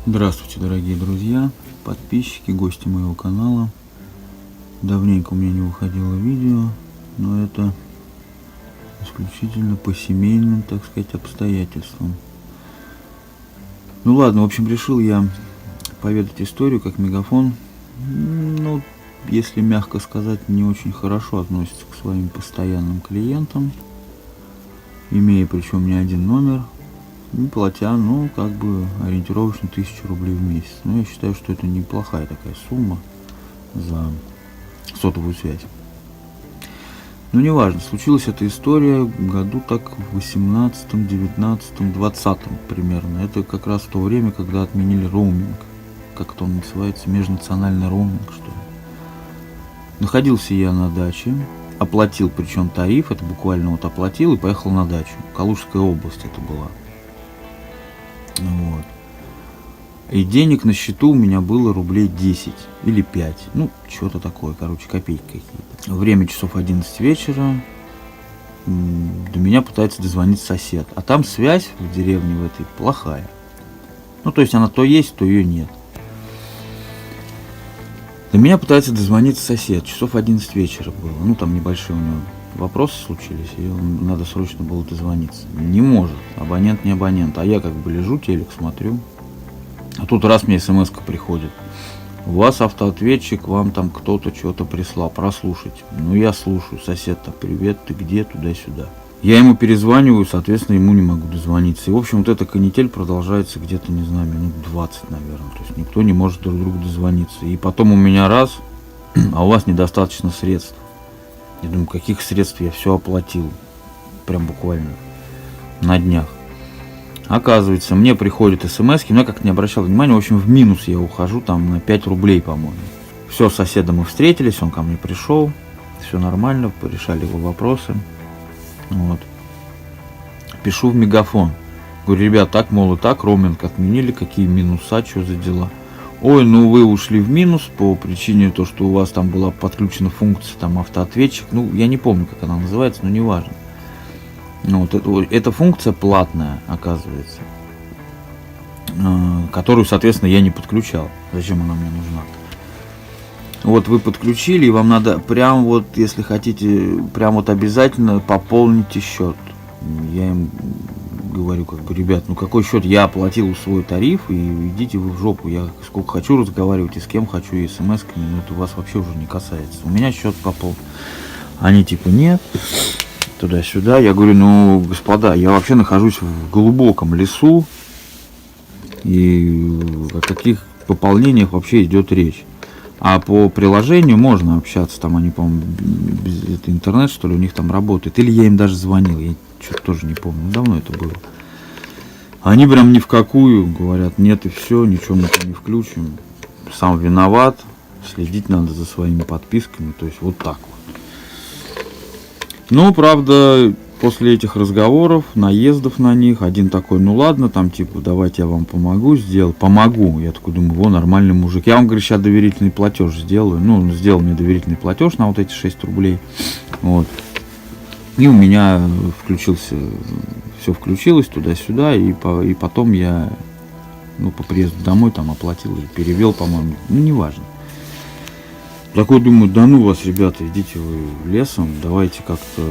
Здравствуйте, дорогие друзья, подписчики, гости моего канала. Давненько у меня не выходило видео, но это исключительно по семейным, так сказать, обстоятельствам. Ну ладно, в общем, решил я поведать историю, как Мегафон, ну, если мягко сказать, не очень хорошо относится к своим постоянным клиентам, имея причем не один номер, и платя, ну, как бы ориентировочно 1000 рублей в месяц. Но я считаю, что это неплохая такая сумма за сотовую связь. Но неважно, случилась эта история году так в 18-м, 19-м, 20-м примерно. Это как раз в то время, когда отменили роуминг. Как это он называется? Межнациональный роуминг, что ли. Находился я на даче, оплатил причем тариф, это буквально вот оплатил и поехал на дачу. Калужская область это была. Вот. И денег на счету у меня было рублей 10 или 5. Ну, что-то такое, короче, копейки какие-то. Время часов 11 вечера. До меня пытается дозвониться сосед. А там связь в деревне в этой плохая. Ну, то есть она то есть, то ее нет. До меня пытается дозвониться сосед. Часов 11 вечера было. Ну, там небольшие у него вопросы случились, и надо срочно было дозвониться. Не может. Абонент не абонент. А я как бы лежу, телек смотрю. А тут раз мне смс-ка приходит. У вас автоответчик, вам там кто-то что-то прислал, прослушать. Ну, я слушаю. Сосед-то, привет, ты где, туда-сюда. Я ему перезваниваю, соответственно, ему не могу дозвониться. И, в общем, вот эта канитель продолжается где-то, не знаю, минут 20, наверное. То есть никто не может друг другу дозвониться. И потом у меня раз, а у вас недостаточно средств. Я думаю, каких средств, я все оплатил. Прям буквально на днях. Оказывается, мне приходят смс-ки, но я как-то не обращал внимания, в общем, в минус я ухожу там на 5 рублей, по-моему. Все, с соседом мы встретились, он ко мне пришел, все нормально, порешали его вопросы. Вот. Пишу в Мегафон. Говорю, ребят, так, мол, и так, роуминг отменили, какие минуса, что за дела. Ой, ну вы ушли в минус по причине того, что у вас там была подключена функция, там, автоответчик. Ну, я не помню, как она называется, но неважно. Ну, вот эта функция платная, оказывается, которую, соответственно, я не подключал. Зачем она мне нужна? Вот вы подключили, и вам надо прям вот, если хотите, прям вот обязательно пополните счет. Я им говорю, как бы, ребят, ну какой счет? Я оплатил свой тариф, и идите вы в жопу. Я сколько хочу разговаривать и с кем хочу, и смс-ками, но это вас вообще уже не касается. У меня счет пополнен. Они типа нет. Туда-сюда. Я говорю, ну, господа, я вообще нахожусь в глубоком лесу, и о каких пополнениях вообще идет речь. А по приложению можно общаться, там они, по-моему, это интернет, что ли, у них там работает. Или я им даже звонил, я что-то тоже не помню, давно это было. Они прям ни в какую говорят, нет и все, ничего мы там не включим. Сам виноват, следить надо за своими подписками, то есть вот так вот. Ну, правда, после этих разговоров, наездов на них, один такой, ну ладно, там типа, давайте я вам помогу, помогу. Я такой думаю, во, нормальный мужик. Я вам, говорю, сейчас доверительный платеж сделаю. Ну, он сделал мне доверительный платеж на вот эти 6 рублей. Вот. И у меня все включилось туда-сюда, и потом я, ну, по приезду домой там оплатил или перевел, по-моему, ну, неважно. Такой думаю, да ну вас, ребята, идите вы лесом, давайте как-то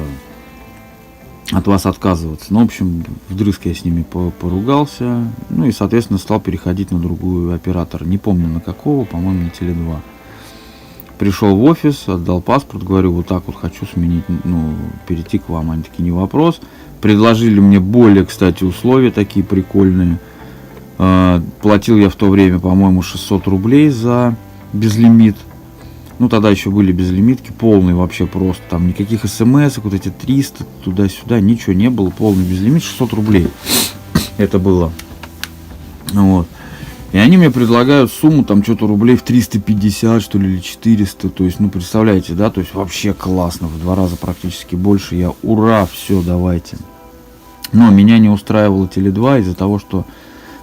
от вас отказываться. Ну, в общем, вдрызг я с ними поругался, ну и, соответственно, стал переходить на другую оператора. Не помню на какого, по-моему, на Теле2. Пришел в офис, отдал паспорт, говорю, вот так вот хочу сменить, ну, перейти к вам. Они такие, не вопрос. Предложили мне более, кстати, условия такие прикольные. Платил я в то время, по-моему, 600 рублей за безлимит. Ну, тогда еще были безлимитки, полные вообще просто, там никаких смс, вот эти 300, туда-сюда, ничего не было, полный безлимит, 600 рублей это было. Вот. И они мне предлагают сумму, там, что-то рублей в 350, что ли, или 400, то есть, ну, представляете, да, то есть, вообще классно, в 2 раза практически больше, я, ура, все, давайте. Но меня не устраивало Теле2 из-за того, что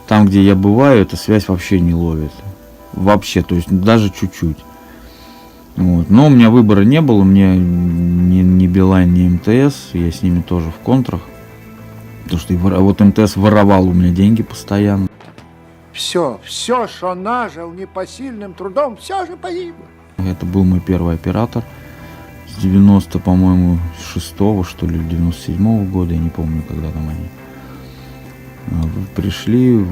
там, где я бываю, эта связь вообще не ловит, вообще, то есть, даже чуть-чуть. Вот. Но у меня выбора не было, мне ни Билайн, ни МТС, я с ними тоже в контрах, потому что вот МТС воровал у меня деньги постоянно. Все, что нажил непосильным трудом, все же погибло. Это был мой первый оператор с 90, по-моему, 6-го, что ли, 97-го года, я не помню, когда там они. Пришли,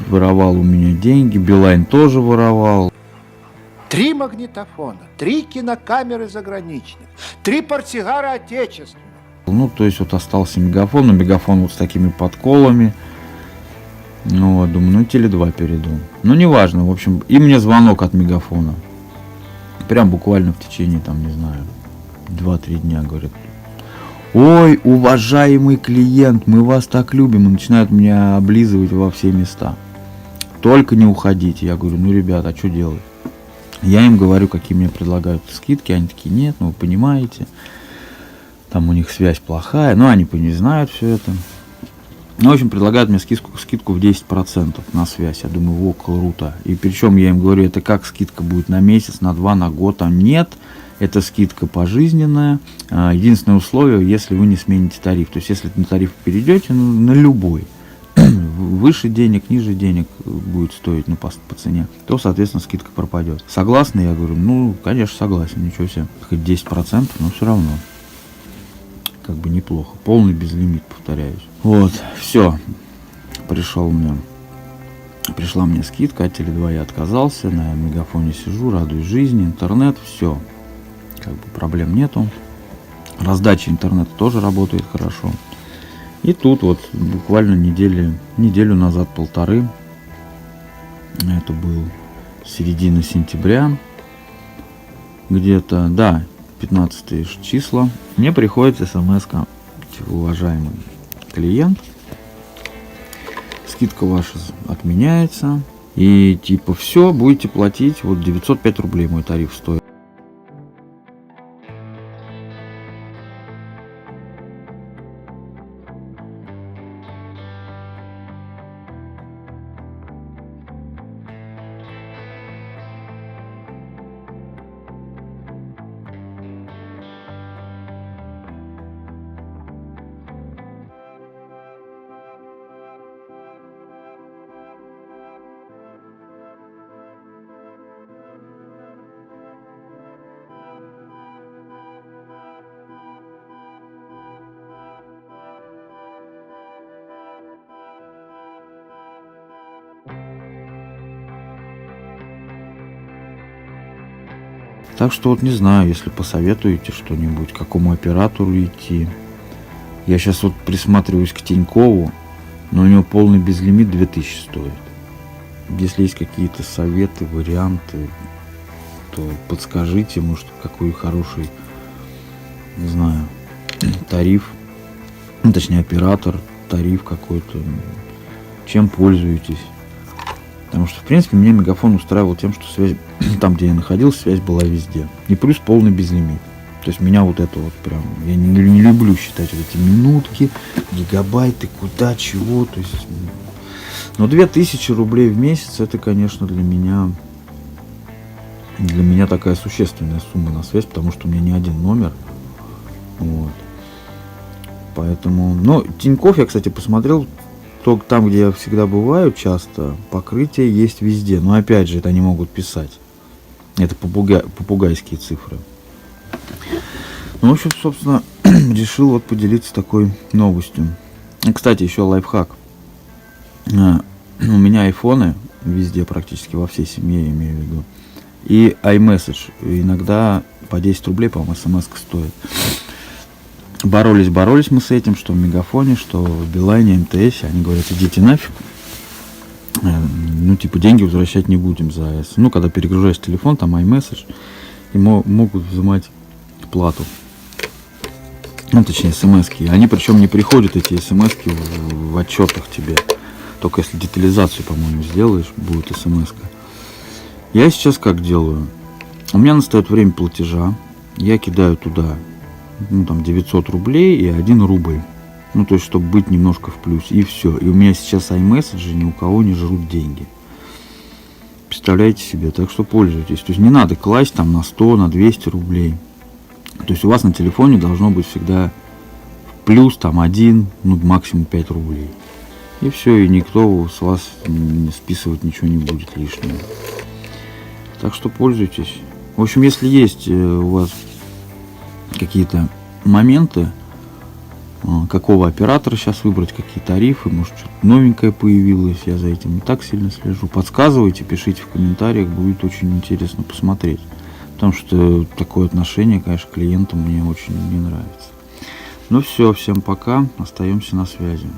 воровал у меня деньги, Билайн тоже воровал. 3 магнитофона, 3 кинокамеры заграничных, 3 портсигара отечественных. Ну, то есть вот остался мегафон, но мегафон вот с такими подколами. Ну, вот, думаю, ну, Теле2 перейду. Ну, неважно, в общем, и мне звонок от мегафона. Прям буквально в течение, там, не знаю, 2-3 дня, говорят: ой, уважаемый клиент, мы вас так любим. И начинают меня облизывать во все места. Только не уходите. Я говорю: ну, ребята, а что делать? Я им говорю, какие мне предлагают скидки. Они такие: нет, ну, вы понимаете, там у них связь плохая. Ну, они не знают все это. Ну, в общем, предлагают мне скидку в 10% на связь. Я думаю: во, круто. И причем я им говорю: это как скидка будет на месяц, на 2, на год? Там нет. Это скидка пожизненная. Единственное условие, если вы не смените тариф. То есть, если на тариф перейдете, ну, на любой, выше денег, ниже денег будет стоить, ну, по цене, то, соответственно, скидка пропадет. Согласны? Я говорю: ну, конечно, согласен, ничего себе. Хоть 10%, но все равно. Как бы неплохо. Полный безлимит, повторяюсь. Вот, все. Пришла мне скидка, от Теле2 я отказался, на мегафоне сижу, радуюсь жизни, интернет, все. Как бы проблем нету. Раздача интернета тоже работает хорошо. И тут вот буквально неделю назад, 1,5, это был середина сентября, где-то, да, 15 числа, мне приходит смс-ка: уважаемый клиент, скидка ваша отменяется, и типа все, будете платить, вот 905 рублей мой тариф стоит. Так что вот не знаю, если посоветуете что-нибудь, к какому оператору идти. Я сейчас вот присматриваюсь к Тинькову, но у него полный безлимит 2000 стоит. Если есть какие-то советы, варианты, то подскажите, может, какой хороший, не знаю, тариф, ну, точнее оператор, тариф какой-то, чем пользуетесь. Потому что, в принципе, меня мегафон устраивал тем, что связь, там, где я находился, связь была везде. И плюс полный безлимит. То есть меня вот это вот прям, я не люблю считать вот эти минутки, гигабайты, куда, чего. То есть, но 2000 рублей в месяц, это, конечно, для меня такая существенная сумма на связь, потому что у меня не один номер. Вот. Поэтому, ну, Тинькофф я, кстати, посмотрел. Только там, где я всегда бываю часто, покрытие есть везде. Но опять же, это они могут писать. Это попугайские цифры. Ну, в общем, собственно, решил вот поделиться такой новостью. И, кстати, еще лайфхак. У меня айфоны везде, практически во всей семье, я имею в виду. И iMessage. Иногда по 10 рублей, по-моему, смс-ка стоит. Боролись мы с этим, что в Мегафоне, что в Билайне, МТС. Они говорят: идите нафиг. Ну, типа, деньги возвращать не будем за это. Ну, когда перегружаешь телефон, там iMessage, и могут взимать плату. Ну, точнее, смс-ки. Они причем не приходят, эти смс-ки, в отчетах тебе. Только если детализацию, по-моему, сделаешь, будет смс-ка. Я сейчас как делаю? У меня настает время платежа. Я кидаю туда, ну, там, 900 рублей и 1 рубль. Ну, то есть, чтобы быть немножко в плюсе. И все. И у меня сейчас iMessage ни у кого не жрут деньги. Представляете себе? Так что пользуйтесь. То есть, не надо класть там на 100, на 200 рублей. То есть, у вас на телефоне должно быть всегда плюс там 1, ну, максимум 5 рублей. И все, и никто с вас не списывать ничего не будет лишнего. Так что пользуйтесь. В общем, если есть у вас какие-то моменты, какого оператора сейчас выбрать, какие тарифы, может что-то новенькое появилось, я за этим не так сильно слежу, подсказывайте, пишите в комментариях, будет очень интересно посмотреть. Потому что такое отношение, конечно, к клиентам мне очень не нравится. Ну все, всем пока, остаемся на связи.